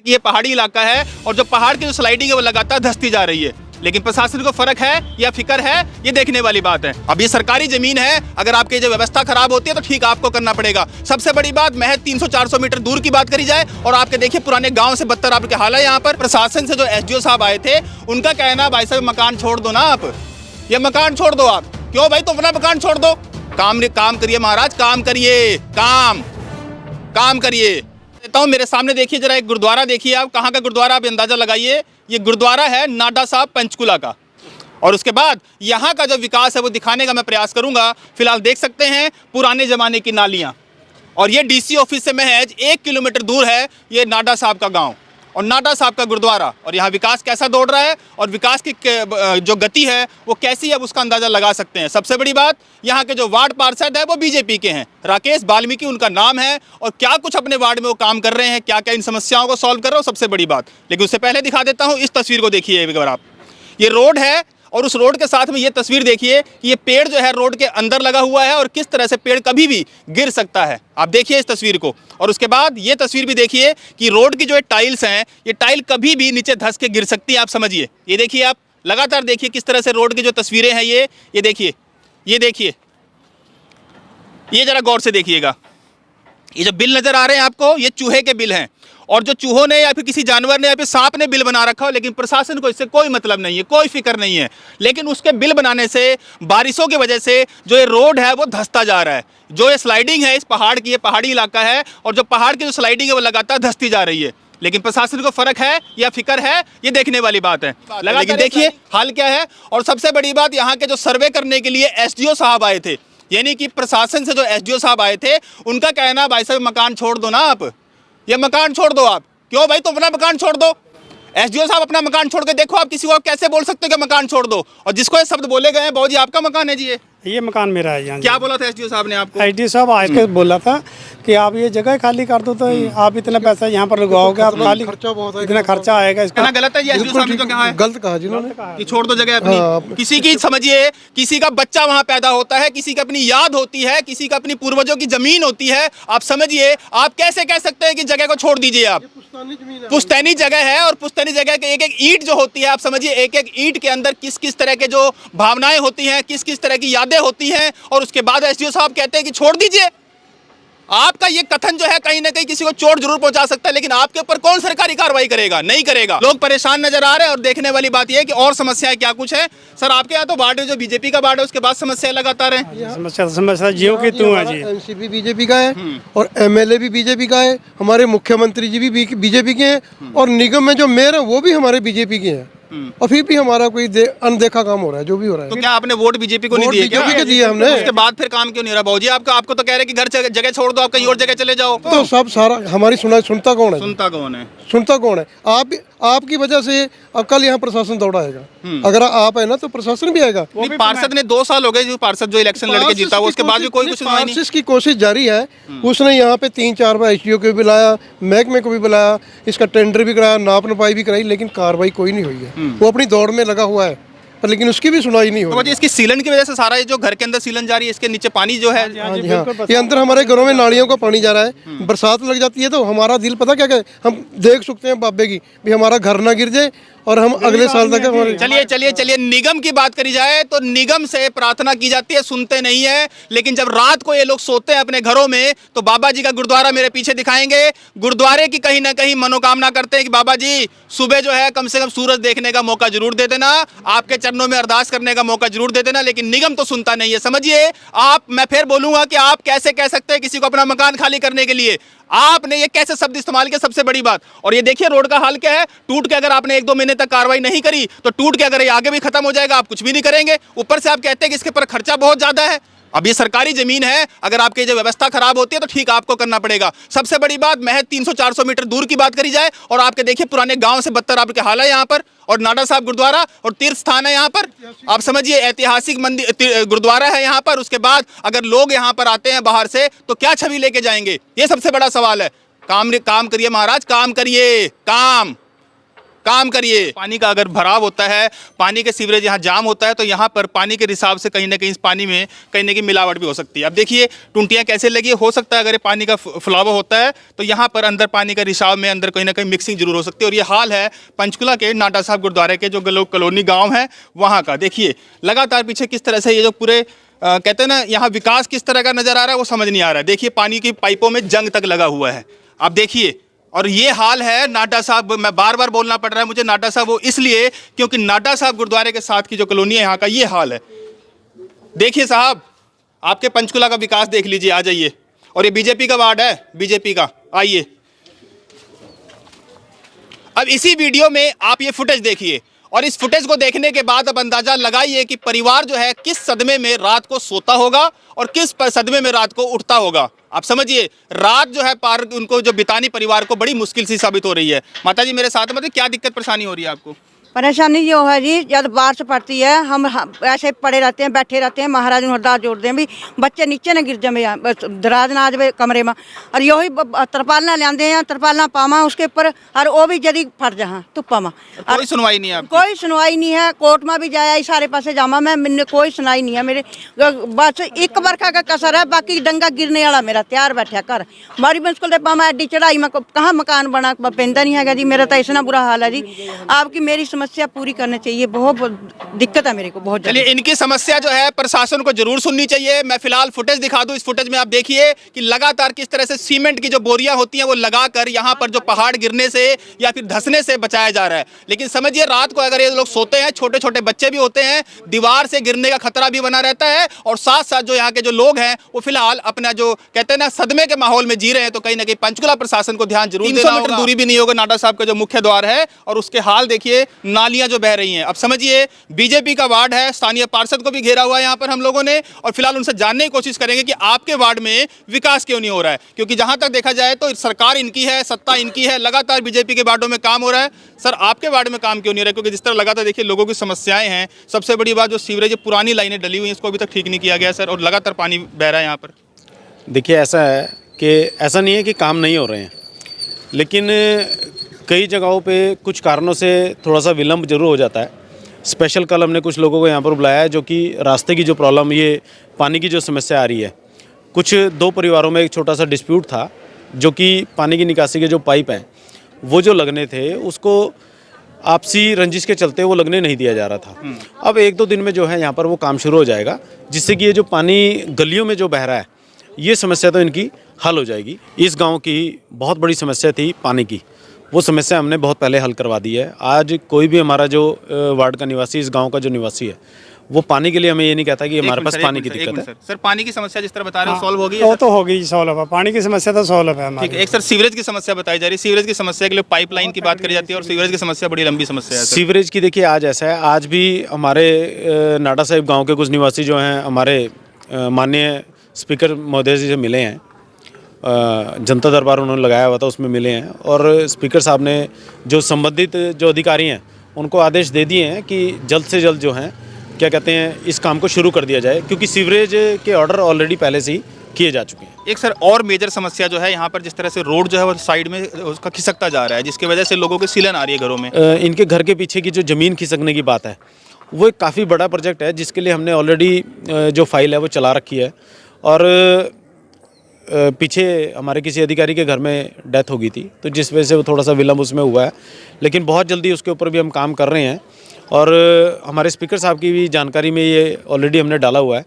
ये पहाड़ी इलाका है और जो पहाड़ की जो स्लाइडिंग है वो लगातार धंसती जा रही है, लेकिन प्रशासन को फर्क है या फिक्र है, ये देखने वाली बात है। अब ये सरकारी जमीन है, अगर आपकी जो व्यवस्था खराब होती है तो ठीक आपको करना पड़ेगा। सबसे बड़ी बात महज 300-400 मीटर दूर की बात करी जाए और आपके देखिए पुराने गांव से बदतर आपके हाल है। यहाँ पर प्रशासन से जो एसडीओ साहब आए थे उनका कहना, भाई साहब मकान छोड़ दो ना, आप ये मकान छोड़ दो। आप क्यों भाई, तो अपना मकान छोड़ दो, काम करिए महाराज, काम करिए, काम करिए। देता हूँ, मेरे सामने देखिए जरा एक गुरुद्वारा देखिए, आप कहाँ का गुरुद्वारा, आप अंदाजा लगाइए। ये गुरुद्वारा है नाडा साहब पंचकुला का। और उसके बाद यहाँ का जो विकास है वो दिखाने का मैं प्रयास करूंगा। फिलहाल देख सकते हैं पुराने जमाने की नालियाँ, और ये डीसी ऑफिस से महज 1 किलोमीटर दूर है ये नाडा साहब का गांव और नाडा साहब का गुरुद्वारा। और यहाँ विकास कैसा दौड़ रहा है और विकास की जो गति है वो कैसी है, अब उसका अंदाजा लगा सकते हैं। सबसे बड़ी बात, यहाँ के जो वार्ड पार्षद है वो बीजेपी के हैं, राकेश वाल्मीकि उनका नाम है, और क्या कुछ अपने वार्ड में वो काम कर रहे हैं, क्या क्या इन समस्याओं को सॉल्व कर रहे हो, सबसे बड़ी बात। लेकिन उससे पहले दिखा देता हूँ इस तस्वीर को, देखिए एक बार आप, ये रोड है और उस रोड के साथ में ये तस्वीर देखिए कि ये पेड़ जो है रोड के अंदर लगा हुआ है और किस तरह से पेड़ कभी भी गिर सकता है। आप देखिए इस तस्वीर को, और उसके बाद ये तस्वीर भी देखिए कि रोड की जो टाइल्स हैं, ये टाइल कभी भी नीचे धंस के गिर सकती है, आप समझिए। ये देखिए, आप लगातार देखिए किस तरह से रोड की जो तस्वीरें हैं ये देखिए, ये जरा गौर से देखिएगा। ये जो बिल नजर आ रहे हैं आपको, ये चूहे के बिल हैं, और जो चूहों ने या फिर किसी जानवर ने या फिर सांप ने बिल बना रखा हो, लेकिन प्रशासन को इससे कोई मतलब नहीं है, कोई फिक्र नहीं है। लेकिन उसके बिल बनाने से, बारिशों की वजह से जो ये रोड है वो धंसता जा रहा है। जो ये स्लाइडिंग है इस पहाड़ की, ये पहाड़ी इलाका है और जो पहाड़ की जो स्लाइडिंग है वो लगातार धंसती जा रही है, लेकिन प्रशासन को फर्क है या फिक्र है, ये देखने वाली बात है। लेकिन देखिए हाल क्या है। और सबसे बड़ी बात, यहाँ के जो सर्वे करने के लिए एसडीओ साहब आए थे, यानी कि प्रशासन से जो एसडीओ साहब आए थे उनका कहना, भाई साहब मकान छोड़ दो ना, आप ये मकान छोड़ दो। आप क्यों भाई, तो अपना मकान छोड़ दो। एसडीओ साहब अपना मकान छोड़ के देखो, आप किसी को कैसे बोल सकते हो कि मकान छोड़ दो। और जिसको ये शब्द बोले गए हैं, बाबू जी आपका मकान है जी, ये मकान मेरा है। यहाँ क्या बोला था एसडीओ साहब ने आपको? एसडीओ साहब आज के बोला था कि आप ये जगह खाली कर दो, तो आप इतना पैसा यहाँ पर लगाओगे, आप खाली खर्चा बहुत है, इतना खर्चा आएगा। इसका गलत है जी, एसडीओ साहब ने तो कहा है, गलत कहा जिन्होंने कि छोड़ दो जगह अपनी। किसी की समझिए, किसी का बच्चा वहाँ पैदा होता है, किसी की अपनी याद होती है, किसी का अपनी पूर्वजों की जमीन होती है। आप समझिए, आप कैसे कह सकते हैं कि जगह को छोड़ दीजिए। आप पुश्तैनी जगह है और पुश्तैनी जगह के एक एक ईंट जो होती है, आप समझिए एक एक ईंट के अंदर किस किस तरह के जो भावनाएं होती हैं, किस किस तरह की यादें होती हैं। और उसके बाद एसडीओ साहब कहते हैं कि छोड़ दीजिए। आपका ये कथन जो है कहीं ना कहीं किसी को चोट जरूर पहुंचा सकता है, लेकिन आपके ऊपर कौन सरकारी कार्रवाई करेगा? नहीं करेगा। लोग परेशान नजर आ रहे हैं और देखने वाली बात यह है कि और समस्याएं क्या कुछ है। सर आपके यहाँ तो वार्ड है जो बीजेपी का वार्ड है, उसके बाद समस्या लगातार है। समस्या जियो की तू है जी, एमसीपी बीजेपी का है और एमएलए भी बीजेपी का है, हमारे मुख्यमंत्री जी भी बीजेपी के हैं, और निगम में जो मेयर है वो भी हमारे बीजेपी के हैं, और फिर भी हमारा कोई अनदेखा काम हो रहा है, जो भी हो रहा है। तो क्या आपने वोट बीजेपी को नहीं दिए? बीजेपी को दिए हमने, उसके बाद फिर काम क्यों नहीं रहा? बाबूजी आपको तो कह रहे कि घर जगह छोड़ दो, आप कहीं और जगह चले जाओ। तो सब सारा हमारी सुनता कौन है? सुनता कौन है? आपकी वजह से अब कल यहाँ प्रशासन दौड़ा आएगा। अगर आप है ना तो प्रशासन भी आएगा। पार्षद ने 2 साल हो गए जो पार्षद जो इलेक्शन लड़के जीता, उसके बाद भी कोई कुछ नहीं। पार्षद की कोशिश जारी है। उसने यहाँ पे 3-4 बार एसडीओ को भी बुलाया, महकमे को भी बुलाया, इसका टेंडर भी कराया, नाप नपाई भी कराई, लेकिन कार्रवाई कोई नहीं हुई है। वो अपनी दौड़ में लगा हुआ है, पर लेकिन उसकी भी सुनाई नहीं हो रही। इसकी सीलन की वजह से सारा ये जो घर के अंदर सीलन जा रही है, इसके नीचे पानी जो है, ये अंदर हमारे घरों में नालियों का पानी जा रहा है। बरसात लग जाती है तो हमारा दिल पता क्या हम देख सकते हैं बाबे की भी हमारा घर ना गिर जाए और हम अगले साल तक हमारे। चलिए निगम की बात करी जाए तो निगम से प्रार्थना की जाती है, सुनते नहीं है। लेकिन जब रात को ये लोग सोते हैं अपने घरों में तो बाबा जी का गुरुद्वारा मेरे पीछे दिखाएंगे, गुरुद्वारे की कहीं ना कहीं मनोकामना करते हैं कि बाबा जी सुबह जो है कम से कम सूरज देखने का मौका जरूर दे देना, आपके चरणों में अरदास करने का मौका जरूर दे देना। लेकिन निगम तो सुनता नहीं है। समझिए आप, मैं फिर बोलूंगा कि आप कैसे कह सकते हैं किसी को अपना मकान खाली करने के लिए? आपने ये कैसे शब्द इस्तेमाल किया, सबसे बड़ी बात। और ये देखिए रोड का हाल क्या है, टूट के अगर आपने 1-2 महीने तक कार्रवाई नहीं करी तो टूट के अगर ये आगे भी खत्म हो जाएगा, आप कुछ भी नहीं करेंगे। ऊपर से आप कहते हैं कि इसके पर खर्चा बहुत ज्यादा है। अब ये सरकारी जमीन है, अगर आपकी जो व्यवस्था खराब होती है तो ठीक आपको करना पड़ेगा। सबसे बड़ी बात महज 300-400 मीटर दूर की बात करी जाए और आपके देखिए पुराने गांव से बदतर आपके हाल है यहाँ पर, और नाडा साहब गुरुद्वारा और तीर्थ स्थान है यहाँ पर। आप समझिए ऐतिहासिक मंदिर गुरुद्वारा है यहाँ पर। उसके बाद अगर लोग यहाँ पर आते हैं बाहर से तो क्या छवि लेके जाएंगे, ये सबसे बड़ा सवाल है। काम करिए महाराज, काम करिए, काम करिए। पानी का अगर भराव होता है, पानी के सीवरेज यहाँ जाम होता है, तो यहाँ पर पानी के रिसाव से कहीं ना कहीं इस पानी में कहीं ना कहीं मिलावट भी हो सकती है। अब देखिए टुंटियाँ कैसे लगी, हो सकता है अगर ये पानी का फ्लावा होता है तो यहाँ पर अंदर पानी का रिसाव में अंदर कहीं ना कहीं मिक्सिंग जरूर हो सकती है। और ये हाल है पंचकुला के नाटा साहब गुरुद्वारे के जो लोग कॉलोनी गाँव है वहाँ का। देखिए लगातार पीछे किस तरह से ये जो पूरे कहते हैं ना यहाँ विकास किस तरह का नजर आ रहा है वो समझ नहीं आ रहा है। देखिए पानी की पाइपों में जंग तक लगा हुआ है, आप देखिए। और ये हाल है नाटा साहब, मैं बार बार बोलना पड़ रहा है मुझे नाटा साहब, वो इसलिए क्योंकि नाटा साहब गुरुद्वारे के साथ की जो कॉलोनी है यहाँ का ये हाल है। देखिए साहब, आपके पंचकुला का विकास देख लीजिए, आ जाइए। और ये बीजेपी का वार्ड है, बीजेपी का, आइए। अब इसी वीडियो में आप ये फुटेज देखिए और इस फुटेज को देखने के बाद अब अंदाजा लगाइए कि परिवार जो है किस सदमे में रात को सोता होगा और किस सदमे में रात को उठता होगा। आप समझिए रात जो है पार उनको जो बितानी परिवार को बड़ी मुश्किल सी साबित हो रही है। माता जी मेरे साथ में क्या दिक्कत परेशानी हो रही है आपको? परेशानी ये है जी, जब बारिश पड़ती है हम ऐसे पड़े रहते हैं, बैठे रहते हैं, महाराज ने अरदास जोड़ते हैं भी बच्चे नीचे न गिर जाए, दराज ना आ जाए कमरे में। और यही तरपालना लियाते हैं, तरपालना पावा उसके ऊपर और वो भी जरी फट जहाँ धुप्पा में। कोई सुनवाई नहीं है आपकी? कोई सुनवाई नहीं है, कोर्ट में भी जाया सारे पासे जामा मैं, मैंने कोई सुनवाई नहीं है मेरे। बस एक बरखा का कसर है, बाकी डंगा गिरने वाला मेरा तैयार बैठा कर मारी मुश्किल पावा एडी चढ़ाई में कहाँ मकान बना पैंदा नहीं है जी। मेरा तो इतना बुरा हाल है जी, आपकी मेरी समस्या पूरी करनी चाहिए, बहुत दिक्कत है मेरे को बहुत। चलिए इनकी समस्या जो है प्रशासन को जरूर सुननी चाहिए। मैं फिलहाल फुटेज दिखा दूं, इस फुटेज में आप देखिए कि लगातार किस तरह से सीमेंट की जो बोरियां होती हैं वो लगाकर यहाँ पर जो पहाड़ गिरने से या फिर धंसने से बचाया जा रहा है। लेकिन समझिए रात को अगर ये लोग सोते हैं, छोटे छोटे बच्चे भी होते हैं, दीवार से गिरने का खतरा भी बना रहता है। और साथ साथ जो यहाँ के जो लोग हैं वो फिलहाल अपना जो कहते हैं ना सदमे के माहौल में जी रहे हैं। तो कहीं ना कहीं पंचकुला प्रशासन को ध्यान जरूर देना होगा। 300 मीटर दूरी भी नहीं होगा नाटा साहब का जो मुख्य द्वार है और उसके हाल देखिए, नालियां जो बह रही हैं। अब समझिए बीजेपी का वार्ड है, स्थानीय पार्षद को भी घेरा हुआ है यहाँ पर हम लोगों ने, और फिलहाल उनसे जानने की कोशिश करेंगे कि आपके वार्ड में विकास क्यों नहीं हो रहा है। क्योंकि जहां तक देखा जाए तो सरकार इनकी है, सत्ता इनकी है, लगातार बीजेपी के वार्डों में काम हो रहा है। सर आपके वार्ड में काम क्यों नहीं हो रहा है? क्योंकि जिस तरह लगातार देखिए लोगों की समस्याएं हैं, सबसे बड़ी बात जो सीवरेज पुरानी लाइनें डली हुई हैं इसको अभी तक ठीक नहीं किया गया सर, और लगातार पानी बह रहा है यहाँ पर। देखिए ऐसा है कि ऐसा नहीं है कि काम नहीं हो रहे हैं, लेकिन कई जगहों पे कुछ कारणों से थोड़ा सा विलम्ब जरूर हो जाता है। स्पेशल कल हमने कुछ लोगों को यहाँ पर बुलाया है जो कि रास्ते की जो प्रॉब्लम, ये पानी की जो समस्या आ रही है, कुछ दो परिवारों में एक छोटा सा डिस्प्यूट था जो कि पानी की निकासी के जो पाइप हैं वो जो लगने थे उसको आपसी रंजिश के चलते वो लगने नहीं दिया जा रहा था। अब एक दो दिन में जो है यहाँ पर वो काम शुरू हो जाएगा, जिससे कि ये जो पानी गलियों में जो बह रहा है ये समस्या तो इनकी हल हो जाएगी। इस गांव की बहुत बड़ी समस्या थी पानी की, वो समस्या हमने बहुत पहले हल करवा दी है। आज कोई भी हमारा जो वार्ड का निवासी, इस गांव का जो निवासी है, वो पानी के लिए हमें ये नहीं कहता कि हमारे पास पानी की दिक्कत है। सर पानी की समस्या जिस तरह बता रहे हो सॉल्व होगी? वो तो होगी सॉल्व है, पानी की समस्या तो सॉल्व है हमारी। ठीक है, एक सर सीवरेज की समस्या बताई जा रही है। सीवरेज की समस्या के लिए पाइपलाइन की बात करी जाती है और सीवरेज की समस्या बड़ी लंबी समस्या है। सीवरेज की देखिए आज ऐसा है, आज भी हमारे नाटा साहिब गाँव के कुछ निवासी जो हैं हमारे माननीय स्पीकर महोदय जी से मिले हैं, जनता दरबार उन्होंने लगाया हुआ था उसमें मिले हैं, और स्पीकर साहब ने जो संबंधित जो अधिकारी हैं उनको आदेश दे दिए हैं कि जल्द से जल्द जो हैं क्या कहते हैं इस काम को शुरू कर दिया जाए, क्योंकि सीवरेज के ऑर्डर ऑलरेडी पहले से ही किए जा चुके हैं। एक सर और मेजर समस्या जो है यहाँ पर, जिस तरह से रोड जो है वो साइड में उसका खिसकता जा रहा है, जिसकी वजह से लोगों की सीलन आ रही है घरों में। इनके घर के पीछे की जो ज़मीन खिसकने की बात है वो एक काफ़ी बड़ा प्रोजेक्ट है, जिसके लिए हमने ऑलरेडी जो फाइल है वो चला रखी है। और पीछे हमारे किसी अधिकारी के घर में डेथ हो गई थी, तो जिस वजह से वो थोड़ा सा विलम्ब उसमें हुआ है, लेकिन बहुत जल्दी उसके ऊपर भी हम काम कर रहे हैं। और हमारे स्पीकर साहब की भी जानकारी में ये ऑलरेडी हमने डाला हुआ है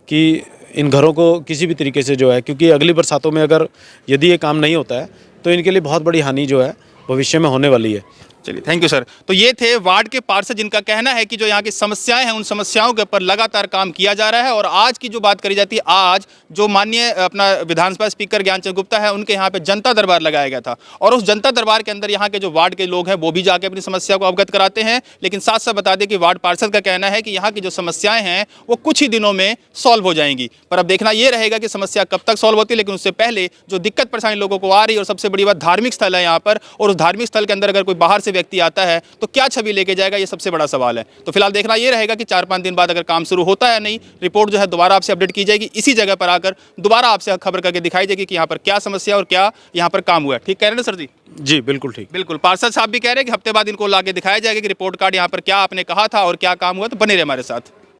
कि इन घरों को किसी भी तरीके से जो है, क्योंकि अगली बरसातों में अगर यदि ये काम नहीं होता है तो इनके लिए बहुत बड़ी हानि जो है भविष्य में होने वाली है। चलिए थैंक यू सर। तो ये थे वार्ड के पार्षद जिनका कहना है कि जो यहाँ की समस्याएं हैं उन समस्याओं के ऊपर लगातार काम किया जा रहा है। और आज की जो बात करी जाती है, आज जो माननीय अपना विधानसभा स्पीकर ज्ञानचंद गुप्ता है उनके यहाँ पे जनता दरबार लगाया गया था, और उस जनता दरबार के अंदर यहाँ के जो वार्ड के लोग हैं वो भी जाके अपनी समस्या को अवगत कराते हैं। लेकिन साथ साथ बता दें कि वार्ड पार्षद का कहना है कि यहाँ की जो समस्याएं हैं वो कुछ ही दिनों में सॉल्व हो जाएंगी। पर अब देखना ये रहेगा कि समस्या कब तक सॉल्व होती है। लेकिन उससे पहले जो दिक्कत परेशानी लोगों को आ रही है, और सबसे बड़ी बात धार्मिक स्थल है यहाँ पर, और उस धार्मिक स्थल के अंदर अगर कोई बाहर से व्यक्ति आता है तो क्या छवि लेके जाएगा, ये सबसे बड़ा सवाल है। तो फिलहाल देखना ये रहेगा कि 4-5 दिन बाद अगर काम शुरू होता है या नहीं, रिपोर्ट जो है दोबारा आपसे अपडेट की जाएगी, इसी जगह पर आकर दोबारा आपसे खबर करके दिखाई देगी कि यहाँ पर क्या समस्या और क्या यहाँ पर काम हुआ है। ठीक कह रहे हैं ना सर जी? जी बिल्कुल ठीक। बिल्कुल, पार्षद साहब भी कह रहे हैं कि हफ्ते बाद इनको लाके दिखाया जाएगा कि रिपोर्ट कार्ड यहाँ पर क्या आपने कहा था और क्या काम हुआ। तो बने रहे हमारे साथ।